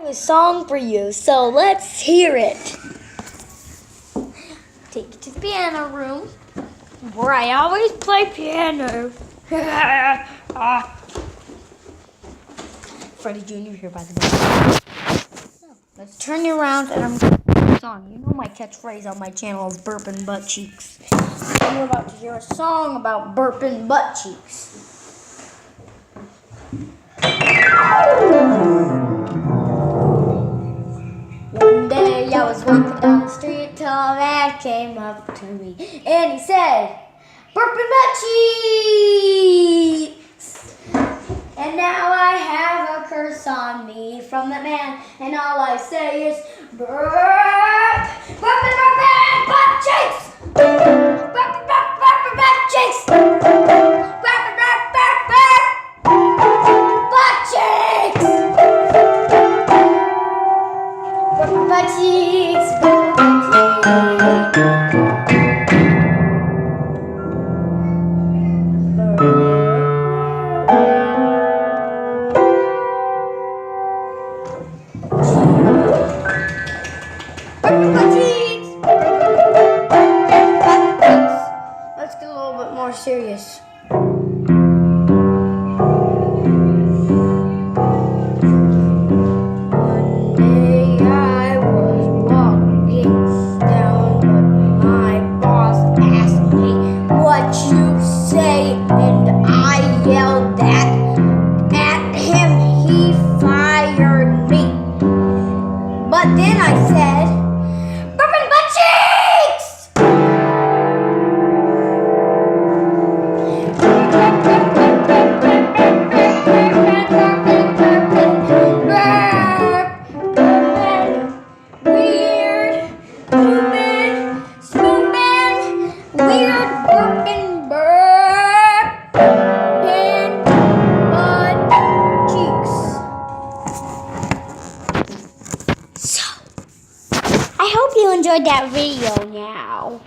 a song for you, so let's hear it. Take you to the piano room, where I always play piano. Freddie Jr. here, by the way. Let's turn you around, and I'm going to sing a song. You know my catchphrase on my channel is burping butt cheeks. You're about to hear a song about burping butt cheeks. One day I was walking down the street till a man came up to me and he said, "Burping butt cheeks!" And now I have a curse on me from the man, and all I say is, burp, burping, burping butt cheeks! Burping, burping, burping butt cheeks! Burping, burping, burping butt cheeks! Burping butt cheeks, burping butt cheeks. Let's get a little bit more serious. One day I was walking down, but my boss asked me what you say, and I yelled at him. He fired me. But then I said, "Burping butt cheeks!" Weird, spoopin', weird, burping, burping butt cheeks. So, I hope you enjoyed that video now.